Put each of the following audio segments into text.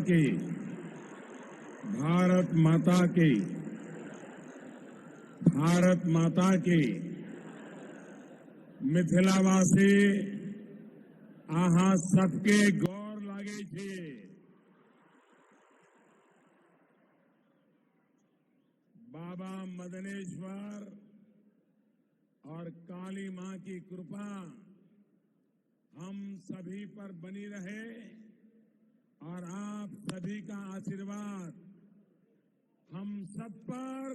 की भारत माता की मिथिलावासी आहा सबके गौर लागे छे। बाबा मदनेश्वर और काली मां की कृपा हम सभी पर बनी रहे और आप सभी का आशीर्वाद हम सब पर,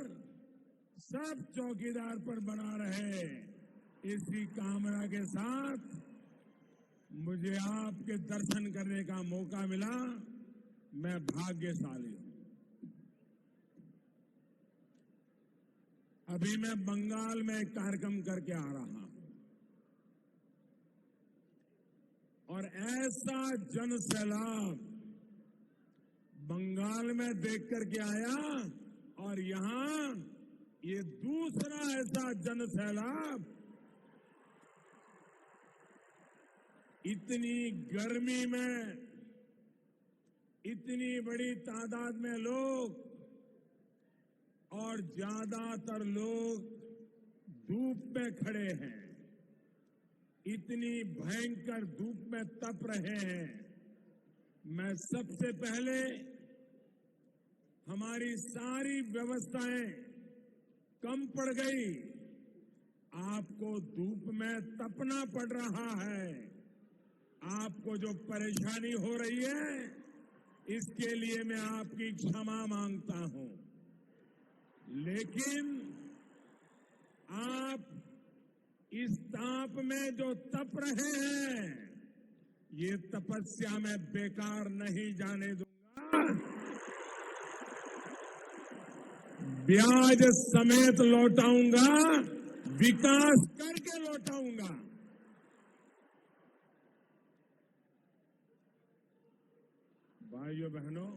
सब चौकीदार पर बना रहे, इसी कामना के साथ मुझे आपके दर्शन करने का मौका मिला। मैं भाग्यशाली हूं। अभी मैं बंगाल में एक कार्यक्रम करके आ रहा हूं और ऐसा जन सैलाब बंगाल में देख करके आया और यहां ये दूसरा ऐसा जन सैलाब। इतनी गर्मी में इतनी बड़ी तादाद में लोग और ज्यादातर लोग धूप में खड़े हैं, इतनी भयंकर धूप में तप रहे हैं। मैं सबसे पहले हमारी सारी व्यवस्थाएं कम पड़ गई, आपको धूप में तपना पड़ रहा है, आपको जो परेशानी हो रही है इसके लिए मैं आपकी क्षमा मांगता हूं। लेकिन आप इस ताप में जो तप रहे हैं ये तपस्या में बेकार नहीं जाने दूंगा। ब्याज समेत लौटाऊंगा, विकास करके लौटाऊंगा। भाइयों बहनों,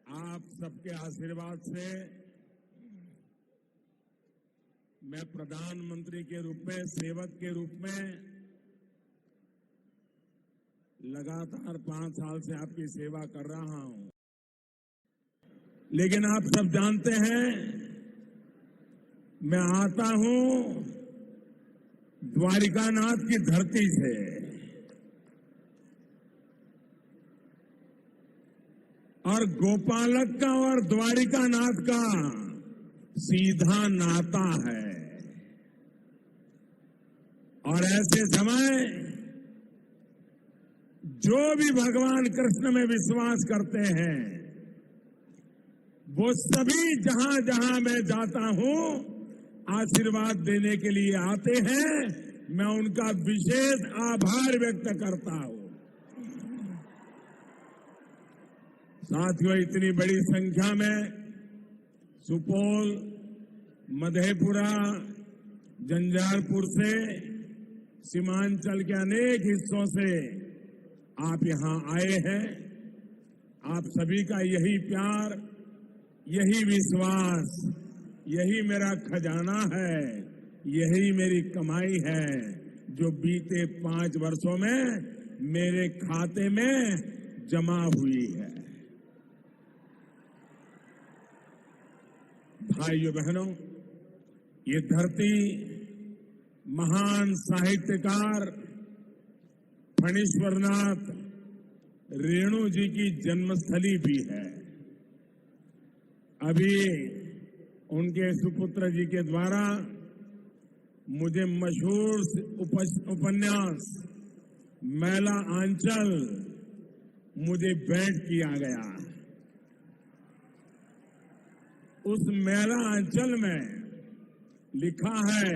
आप सबके आशीर्वाद से मैं प्रधानमंत्री के रूप में, सेवक के रूप में लगातार 5 साल से आपकी सेवा कर रहा हूं। लेकिन आप सब जानते हैं मैं आता हूं द्वारिकानाथ की धरती से। और गोपालक का और द्वारिकानाथ का सीधा नाता है। और ऐसे समय जो भी भगवान कृष्ण में विश्वास करते हैं वो सभी जहां जहां मैं जाता हूं आशीर्वाद देने के लिए आते हैं। मैं उनका विशेष आभार व्यक्त करता हूं। साथियों, इतनी बड़ी संख्या में सुपौल, मधेपुरा, जंजारपुर से, सीमांचल के अनेक हिस्सों से आप यहां आए हैं। आप सभी का यही प्यार, यही विश्वास, यही मेरा खजाना है, यही मेरी कमाई है जो बीते 5 वर्षों में मेरे खाते में जमा हुई है। भाइयों बहनों, ये धरती महान साहित्यकार फणीश्वरनाथ रेणु जी की जन्मस्थली भी है। अभी उनके सुपुत्र जी के द्वारा मुझे मशहूर उपन्यास मैला आंचल मुझे भेंट किया गया। उस मैला आंचल में लिखा है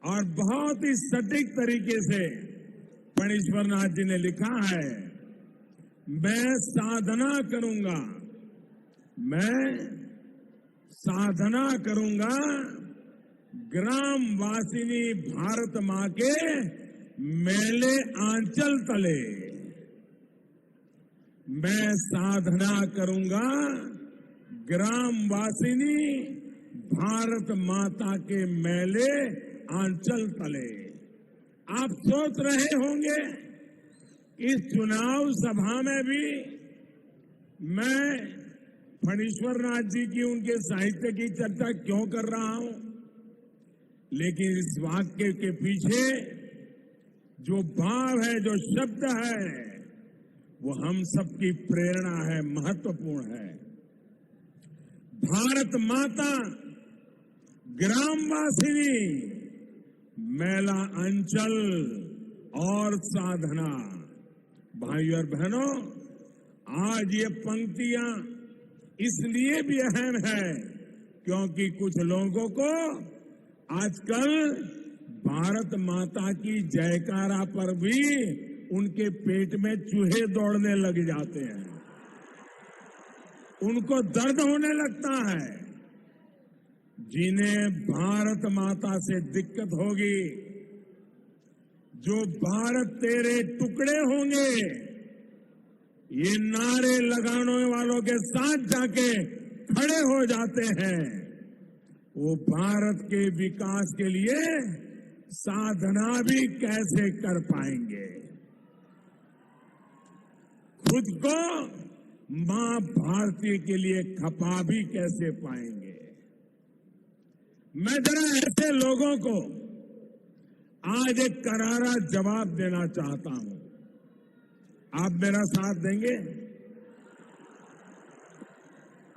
और बहुत ही सटीक तरीके से फणीश्वरनाथ जी ने लिखा है, मैं साधना करूंगा, मैं साधना करूंगा ग्राम वासिनी भारत मां के मेले आंचल तले। मैं साधना करूंगा ग्रामवासिनी भारत माता के मैले आंचल तले। आप सोच रहे होंगे इस चुनाव सभा में भी मैं फणीश्वर नाथ जी की उनके साहित्य की चर्चा क्यों कर रहा हूं, लेकिन इस वाक्य के पीछे जो भाव है, जो शब्द है, वो हम सबकी प्रेरणा है, महत्वपूर्ण है। भारत माता ग्रामवासिनी मेला अंचल और साधना। भाइयों और बहनों, आज ये पंक्तियां इसलिए भी अहम है क्योंकि कुछ लोगों को आजकल भारत माता की जयकारा पर भी उनके पेट में चूहे दौड़ने लग जाते हैं, उनको दर्द होने लगता है। जिन्हें भारत माता से दिक्कत होगी, जो भारत तेरे टुकड़े होंगे, ये नारे लगाने वालों के साथ जाके खड़े हो जाते हैं, वो भारत के विकास के लिए साधना भी कैसे कर पाएंगे, खुद को मां भारती के लिए खपा भी कैसे पाएंगे। मैं जरा ऐसे लोगों को आज एक करारा जवाब देना चाहता हूं। आप मेरा साथ देंगे?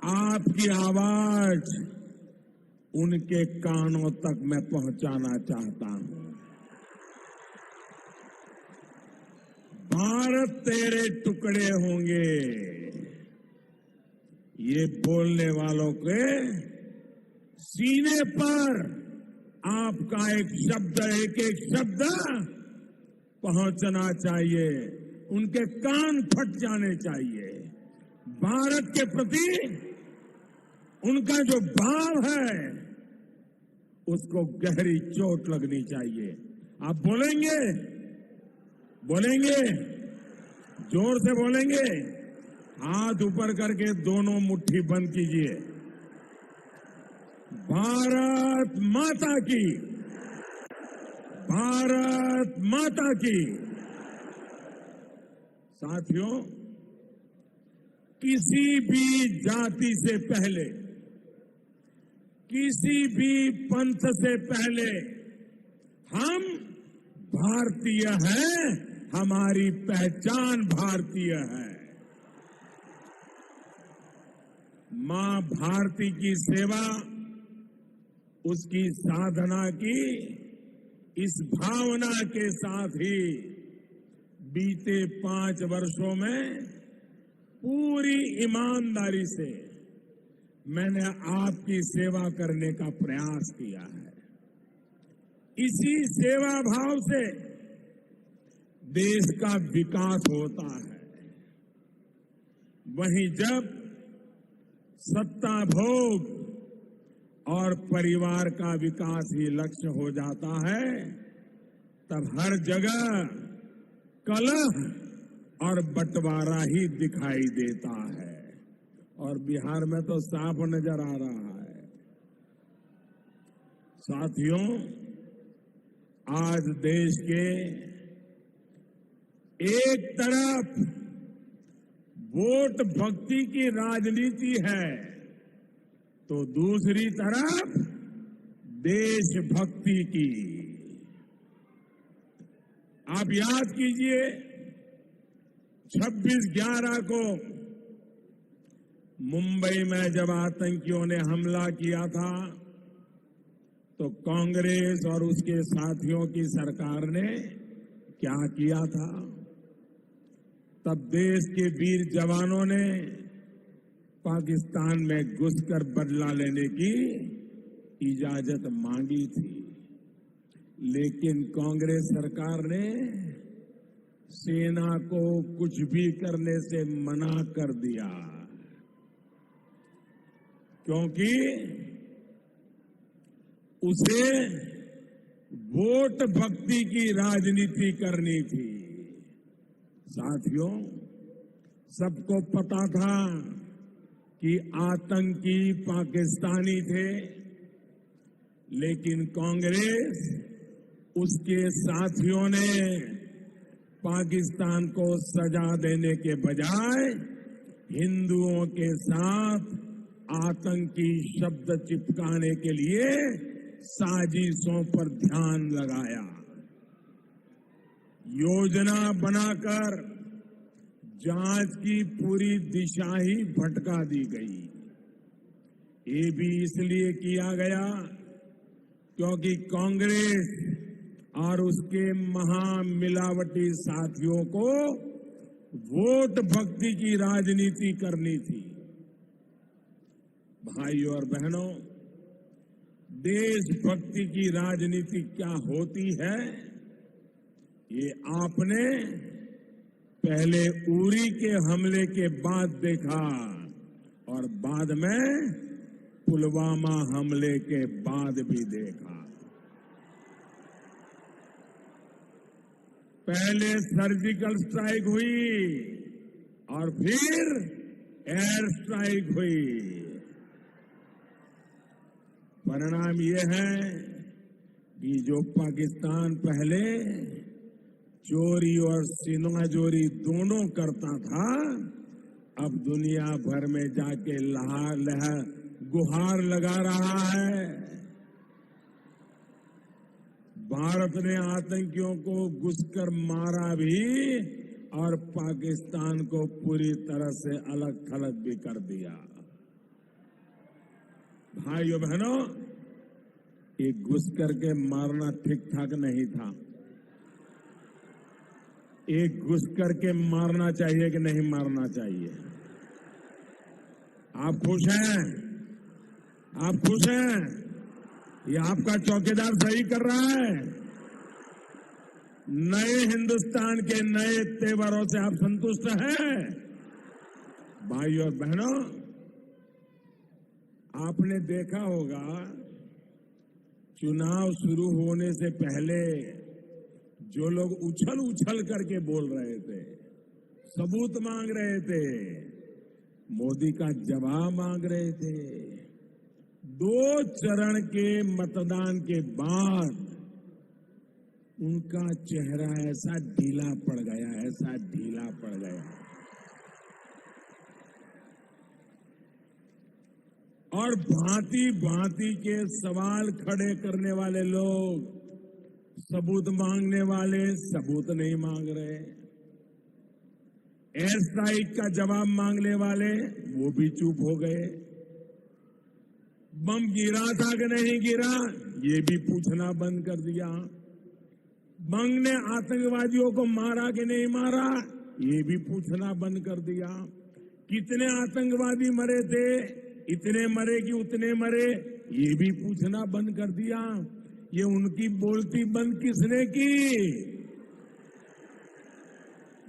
आपकी आवाज उनके कानों तक मैं पहुंचाना चाहता हूं। भारत तेरे टुकड़े होंगे, ये बोलने वालों के सीने पर आपका एक एक शब्द पहुंचना चाहिए, उनके कान फट जाने चाहिए। भारत के प्रति उनका जो भाव है उसको गहरी चोट लगनी चाहिए। आप बोलेंगे? बोलेंगे? जोर से बोलेंगे? हाथ ऊपर करके दोनों मुट्ठी बंद कीजिए। भारत माता की, भारत माता की। साथियों, किसी भी जाति से पहले, किसी भी पंथ से पहले हम भारतीय हैं, हमारी पहचान भारतीय है। मां भारती की सेवा, उसकी साधना की इस भावना के साथ ही बीते 5 वर्षों में पूरी ईमानदारी से मैंने आपकी सेवा करने का प्रयास किया है। इसी सेवा भाव से देश का विकास होता है। वहीं जब सत्ता भोग और परिवार का विकास ही लक्ष्य हो जाता है, तब हर जगह कलह और बंटवारा ही दिखाई देता है। और बिहार में तो साफ नजर आ रहा है। साथियों, आज देश के एक तरफ वोट भक्ति की राजनीति है, तो दूसरी तरफ देशभक्ति की। आप याद कीजिए, 26/11 को मुंबई में जब आतंकियों ने हमला किया था, तो कांग्रेस और उसके साथियों की सरकार ने क्या किया था? तब देश के वीर जवानों ने पाकिस्तान में घुसकर बदला लेने की इजाजत मांगी थी, लेकिन कांग्रेस सरकार ने सेना को कुछ भी करने से मना कर दिया, क्योंकि उसे वोट भक्ति की राजनीति करनी थी। साथियों, सबको पता था कि आतंकी पाकिस्तानी थे, लेकिन कांग्रेस, उसके साथियों ने पाकिस्तान को सजा देने के बजाय हिंदुओं के साथ आतंकी शब्द चिपकाने के लिए साजिशों पर ध्यान लगाया। योजना बनाकर जांच की पूरी दिशा ही भटका दी गई। ये भी इसलिए किया गया क्योंकि कांग्रेस और उसके महामिलावटी साथियों को वोट भक्ति की राजनीति करनी थी। भाइयों और बहनों, देशभक्ति की राजनीति क्या होती है, ये आपने पहले उरी के हमले के बाद देखा और बाद में पुलवामा हमले के बाद भी देखा। पहले सर्जिकल स्ट्राइक हुई और फिर एयर स्ट्राइक हुई। परिणाम ये है कि जो पाकिस्तान पहले चोरी और सीनाजोरी दोनों करता था, अब दुनिया भर में जाके गुहार लगा रहा है। भारत ने आतंकियों को घुसकर मारा भी और पाकिस्तान को पूरी तरह से अलग थलग भी कर दिया। भाइयों बहनों, ये घुस करके मारना ठीक ठाक नहीं था। एक घुस करके मारना चाहिए कि नहीं मारना चाहिए? आप खुश हैं? आप खुश हैं? ये आपका चौकीदार सही कर रहा है। नए हिंदुस्तान के नए तेवरों से आप संतुष्ट हैं? भाइयों और बहनों, आपने देखा होगा चुनाव शुरू होने से पहले जो लोग उछल उछल करके बोल रहे थे, सबूत मांग रहे थे, मोदी का जवाब मांग रहे थे, 2 चरण के मतदान के बाद उनका चेहरा ऐसा ढीला पड़ गया, ऐसा ढीला पड़ गया। और भांति भांति के सवाल खड़े करने वाले लोग, सबूत मांगने वाले सबूत नहीं मांग रहे, एयर स्ट्राइक का जवाब मांगने वाले वो भी चुप हो गए, बम गिरा था कि नहीं गिरा ये भी पूछना बंद कर दिया, बम ने आतंकवादियों को मारा कि नहीं मारा ये भी पूछना बंद कर दिया, कितने आतंकवादी मरे थे, इतने मरे कि उतने मरे ये भी पूछना बंद कर दिया। ये उनकी बोलती बंद किसने की?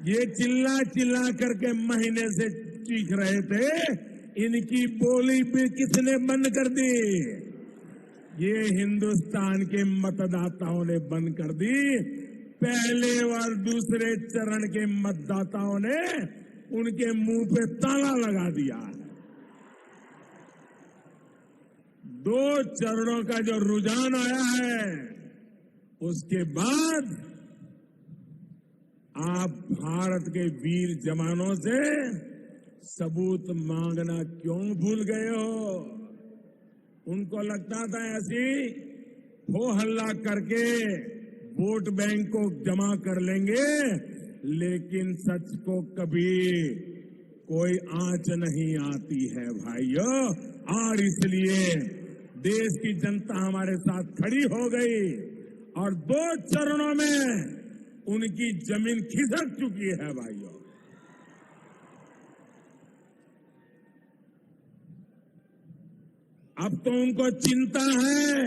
ये चिल्ला चिल्ला करके महीने से चीख रहे थे, इनकी बोली भी किसने बंद कर दी? ये हिंदुस्तान के मतदाताओं ने बंद कर दी। पहले और दूसरे चरण के मतदाताओं ने उनके मुंह पे ताला लगा दिया। 2 चरणों का जो रुझान आया है, उसके बाद आप भारत के वीर जवानों से सबूत मांगना क्यों भूल गए हो? उनको लगता था ऐसी हो हल्ला करके वोट बैंक को जमा कर लेंगे, लेकिन सच को कभी कोई आंच नहीं आती है भाइयों। और इसलिए देश की जनता हमारे साथ खड़ी हो गई और 2 चरणों में उनकी जमीन खिसक चुकी है भाइयों। अब तो उनको चिंता है,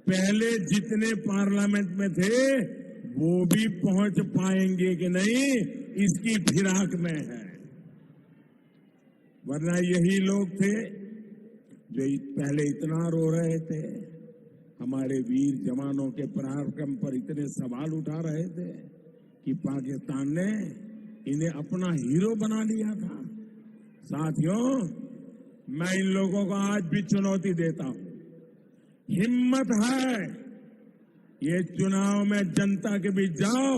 पहले जितने पार्लियामेंट में थे वो भी पहुंच पाएंगे कि नहीं, इसकी फिराक में है। वरना यही लोग थे जो पहले इतना रो रहे थे, हमारे वीर जवानों के पराक्रम पर इतने सवाल उठा रहे थे कि पाकिस्तान ने इन्हें अपना हीरो बना लिया था। साथियों, मैं इन लोगों को आज भी चुनौती देता हूं। हिम्मत है, ये चुनाव में जनता के बीच जाओ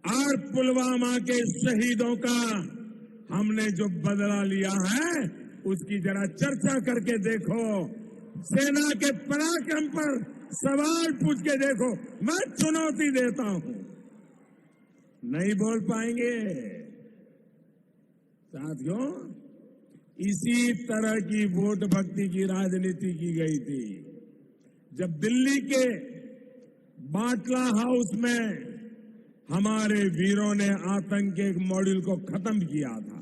और पुलवामा के शहीदों का हमने जो बदला लिया है उसकी जरा चर्चा करके देखो। सेना के पराक्रम पर सवाल पूछ के देखो। मैं चुनौती देता हूं। नहीं बोल पाएंगे। साथियों, इसी तरह की वोट भक्ति की राजनीति की गई थी जब दिल्ली के बाटला हाउस में हमारे वीरों ने आतंक के एक मॉड्यूल को खत्म किया था।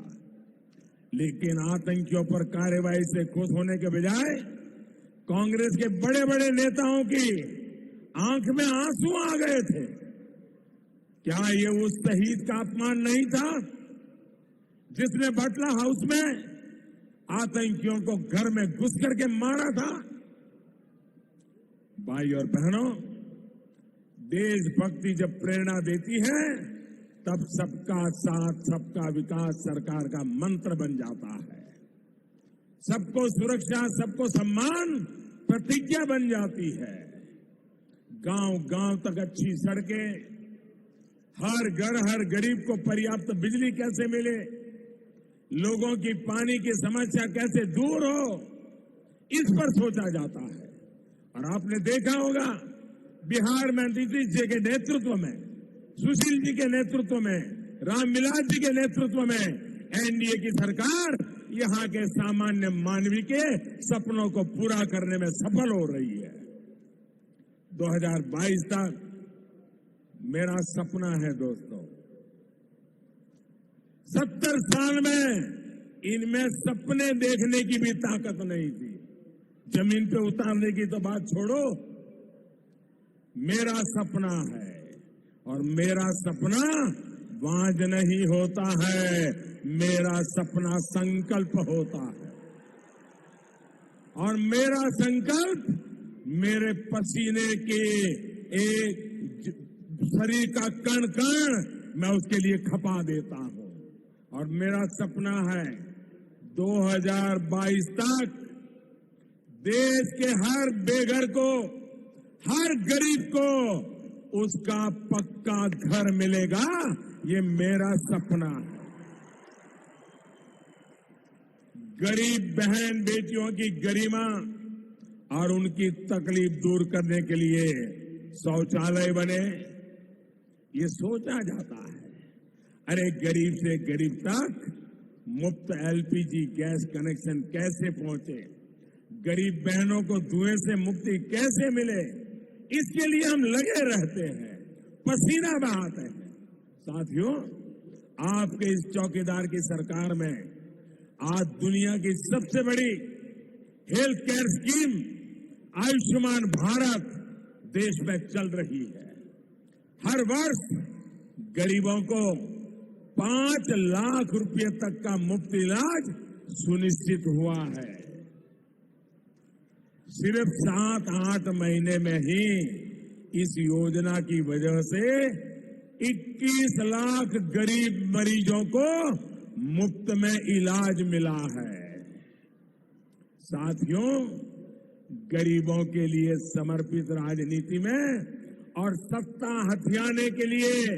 लेकिन आतंकियों पर कार्रवाई से खुश होने के बजाय कांग्रेस के बड़े बड़े नेताओं की आंख में आंसू आ गए थे। क्या ये उस शहीद का अपमान नहीं था जिसने बाटला हाउस में आतंकियों को घर में घुस करके मारा था? भाई और बहनों, देशभक्ति जब प्रेरणा देती है तब सबका साथ सबका विकास सरकार का मंत्र बन जाता है। सबको सुरक्षा, सबको सम्मान प्रतिज्ञा बन जाती है। गांव गांव तक अच्छी सड़कें, हर घर हर गरीब को पर्याप्त बिजली कैसे मिले, लोगों की पानी की समस्या कैसे दूर हो, इस पर सोचा जाता है। और आपने देखा होगा बिहार में नीतीश जी के नेतृत्व में, सुशील जी के नेतृत्व में, रामविलास जी के नेतृत्व में एनडीए की सरकार यहां के सामान्य मानवी के सपनों को पूरा करने में सफल हो रही है। 2022 तक मेरा सपना है दोस्तों, 70 साल में इनमें सपने देखने की भी ताकत नहीं थी। जमीन पे उतारने की तो बात छोड़ो। मेरा सपना है और मेरा सपना वांझ नहीं होता है, मेरा सपना संकल्प होता है। और मेरा संकल्प मेरे पसीने के एक शरीर का कण कण मैं उसके लिए खपा देता हूं। और मेरा सपना है 2022 तक देश के हर बेघर को, हर गरीब को उसका पक्का घर मिलेगा। ये मेरा सपना है। गरीब बहन बेटियों की गरिमा और उनकी तकलीफ दूर करने के लिए शौचालय बने, ये सोचा जाता है। अरे गरीब से गरीब तक मुफ्त एलपीजी गैस कनेक्शन कैसे पहुंचे, गरीब बहनों को धुएं से मुक्ति कैसे मिले, इसके लिए हम लगे रहते हैं, पसीना बहाते हैं। साथियों, आपके इस चौकीदार की सरकार में आज दुनिया की सबसे बड़ी health care scheme Ayushman Bharat देश में चल रही है। हर वर्ष गरीबों को 5 लाख रुपए तक का मुफ्त इलाज सुनिश्चित हुआ है। सिर्फ 7-8 महीने में ही इस योजना की वजह से 21 लाख गरीब मरीजों को मुफ्त में इलाज मिला है। साथियों, गरीबों के लिए समर्पित राजनीति में और सत्ता हथियाने के लिए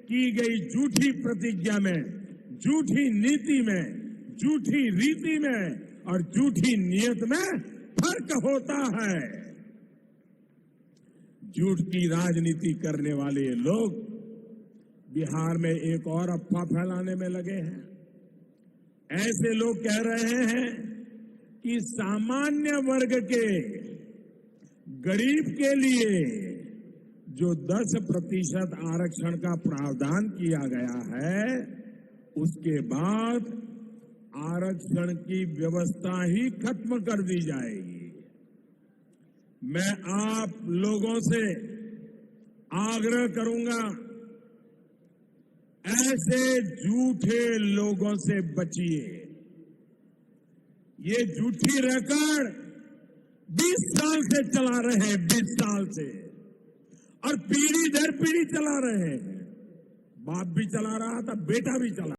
की गई झूठी प्रतिज्ञा में, झूठी नीति में, झूठी रीति में और झूठी नियत में फर्क होता है। झूठ की राजनीति करने वाले लोग बिहार में एक और अफवाह फैलाने में लगे हैं। ऐसे लोग कह रहे हैं कि सामान्य वर्ग के गरीब के लिए जो 10% आरक्षण का प्रावधान किया गया है, उसके बाद आरक्षण की व्यवस्था ही खत्म कर दी जाएगी। मैं आप लोगों से आग्रह करूंगा, ऐसे झूठे लोगों से बचिए। ये झूठी रिकॉर्ड 20 साल से चला रहे हैं, 20 साल से, और पीढ़ी दर पीढ़ी चला रहे हैं। बाप भी चला रहा था, बेटा भी चला